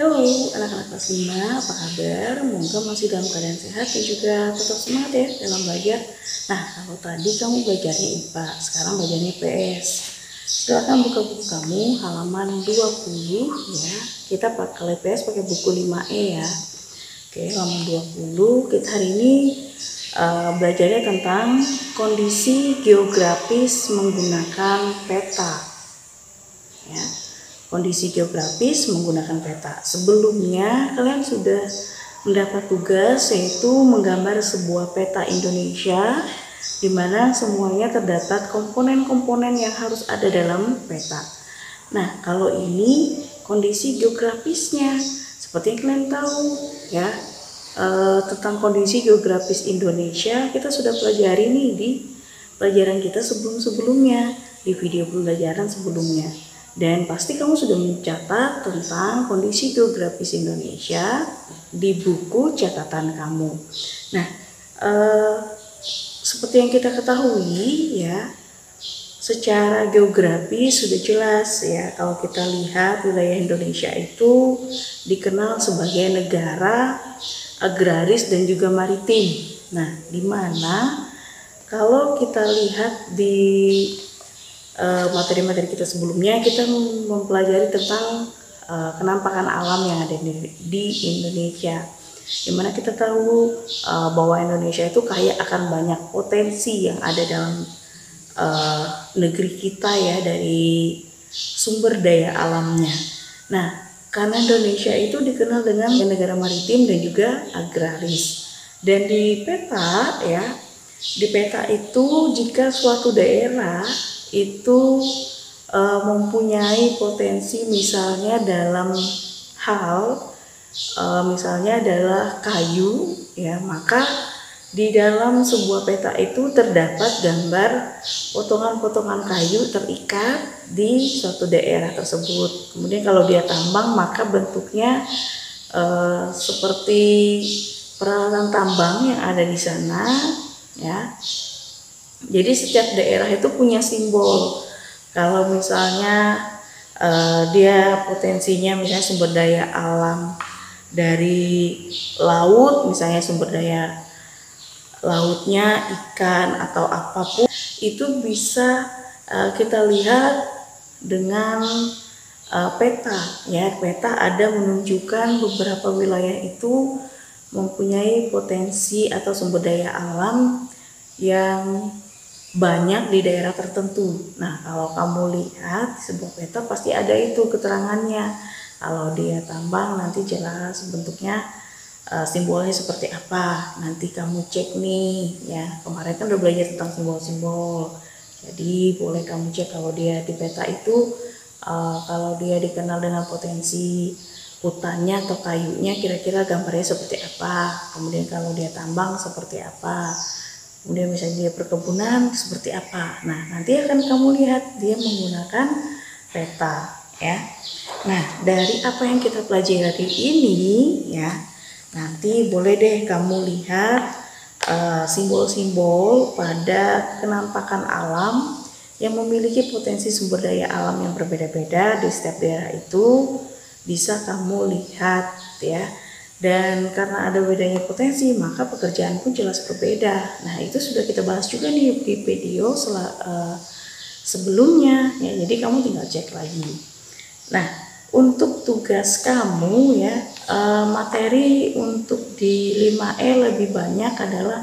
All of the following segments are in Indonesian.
Halo anak-anak kelas 5, apa kabar? Semoga masih dalam keadaan sehat dan juga tetap semangat ya dalam belajar. Nah, kalau tadi kamu belajarnya IPA, sekarang belajarnya IPS. Silakan buka buku kamu halaman 20 ya. Kita pakai IPS pakai buku 5E ya. Oke, halaman 20. Kita hari ini belajarnya tentang kondisi geografis menggunakan peta. Ya. Kondisi geografis menggunakan peta. Sebelumnya kalian sudah mendapat tugas yaitu menggambar sebuah peta Indonesia di mana semuanya terdapat komponen-komponen yang harus ada dalam peta. Nah, kalau ini kondisi geografisnya seperti yang kalian tahu ya, tentang kondisi geografis Indonesia kita sudah pelajari nih di pelajaran kita sebelum-sebelumnya, di video pembelajaran sebelumnya. Dan pasti kamu sudah mencatat tentang kondisi geografis Indonesia di buku catatan kamu. Nah, seperti yang kita ketahui ya, secara geografis sudah jelas ya, kalau kita lihat wilayah Indonesia itu dikenal sebagai negara agraris dan juga maritim. Nah, di mana kalau kita lihat di materi-materi kita sebelumnya, kita mempelajari tentang kenampakan alam yang ada di Indonesia, dimana kita tahu bahwa Indonesia itu kaya akan banyak potensi yang ada dalam negeri kita ya, dari sumber daya alamnya. Nah, karena Indonesia itu dikenal dengan negara maritim dan juga agraris, dan di peta ya, di peta itu jika suatu daerah itu mempunyai potensi misalnya dalam hal misalnya adalah kayu ya, maka di dalam sebuah peta itu terdapat gambar potongan-potongan kayu terikat di suatu daerah tersebut. Kemudian kalau dia tambang maka bentuknya seperti peralatan tambang yang ada di sana ya. Jadi setiap daerah itu punya simbol. Kalau misalnya dia potensinya misalnya sumber daya alam dari laut, misalnya sumber daya lautnya ikan atau apapun, itu bisa kita lihat dengan peta ya. Peta ada menunjukkan beberapa wilayah itu mempunyai potensi atau sumber daya alam yang banyak di daerah tertentu. Nah, kalau kamu lihat di sebuah peta pasti ada itu keterangannya. Kalau dia tambang nanti jelas bentuknya, simbolnya seperti apa. Nanti kamu cek nih ya. Kemarin kan udah belajar tentang simbol-simbol. Jadi boleh kamu cek kalau dia di peta itu, kalau dia dikenal dengan potensi hutannya atau kayunya kira-kira gambarnya seperti apa. Kemudian kalau dia tambang seperti apa. Kemudian misalnya dia perkebunan seperti apa. Nah, nanti akan kamu lihat dia menggunakan peta ya. Nah, dari apa yang kita pelajari ini ya, nanti boleh deh kamu lihat simbol-simbol pada kenampakan alam yang memiliki potensi sumber daya alam yang berbeda-beda di setiap daerah itu bisa kamu lihat ya. Dan karena ada bedanya potensi, maka pekerjaan pun jelas berbeda. Nah, itu sudah kita bahas juga nih di video sebelumnya ya. Jadi kamu tinggal cek lagi. Nah, untuk tugas kamu ya, materi untuk di 5E lebih banyak adalah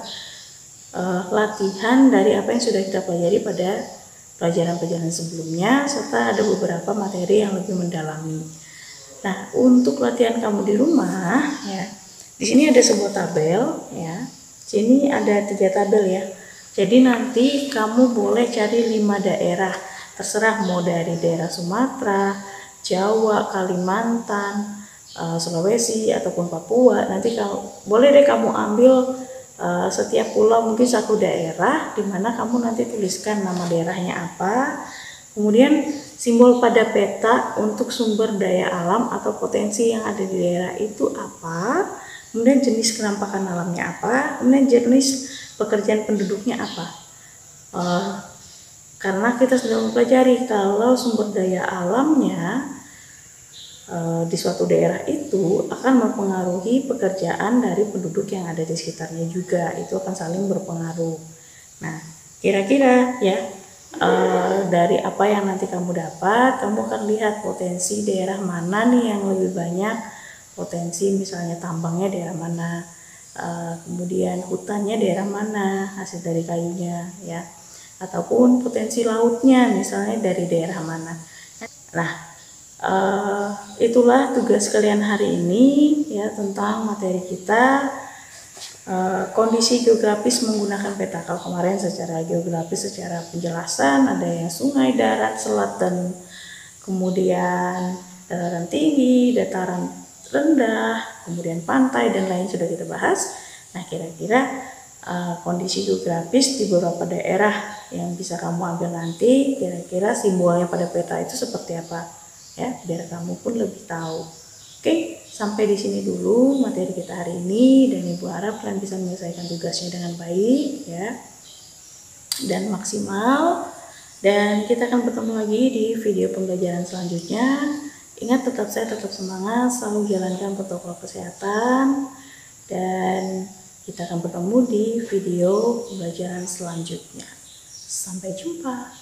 latihan dari apa yang sudah kita pelajari pada pelajaran-pelajaran sebelumnya, serta ada beberapa materi yang lebih mendalami. Nah, untuk latihan kamu di rumah ya, di sini ada sebuah tabel ya. Sini ada 3 tabel ya. Jadi nanti kamu boleh cari 5 daerah, terserah mau dari daerah Sumatera, Jawa, Kalimantan, Sulawesi ataupun Papua. Nanti boleh deh kamu ambil setiap pulau mungkin satu daerah, di mana kamu nanti tuliskan nama daerahnya apa. Kemudian simbol pada peta untuk sumber daya alam atau potensi yang ada di daerah itu apa, kemudian jenis kenampakan alamnya apa, kemudian jenis pekerjaan penduduknya apa. Karena kita sudah mempelajari kalau sumber daya alamnya di suatu daerah itu akan mempengaruhi pekerjaan dari penduduk yang ada di sekitarnya juga, itu akan saling berpengaruh. Nah, kira-kira ya dari apa yang nanti kamu dapat, kamu akan lihat potensi daerah mana nih yang lebih banyak potensi, misalnya tambangnya daerah mana, kemudian hutannya daerah mana hasil dari kayunya ya, ataupun potensi lautnya misalnya dari daerah mana. Nah, itulah tugas kalian hari ini ya, tentang materi kita kondisi geografis menggunakan peta. Kalau kemarin secara geografis, secara penjelasan ada yang sungai, darat, selat, dan kemudian dataran tinggi, dataran rendah, kemudian pantai dan lain sudah kita bahas. Nah, kira-kira kondisi geografis di beberapa daerah yang bisa kamu ambil nanti, kira-kira simbolnya pada peta itu seperti apa ya, biar kamu pun lebih tahu. Oke, sampai di sini dulu materi kita hari ini, dan Ibu harap kalian bisa menyelesaikan tugasnya dengan baik ya dan maksimal. Dan kita akan bertemu lagi di video pembelajaran selanjutnya. Ingat, tetap sehat, tetap semangat, selalu jalankan protokol kesehatan, dan kita akan bertemu di video pembelajaran selanjutnya. Sampai jumpa.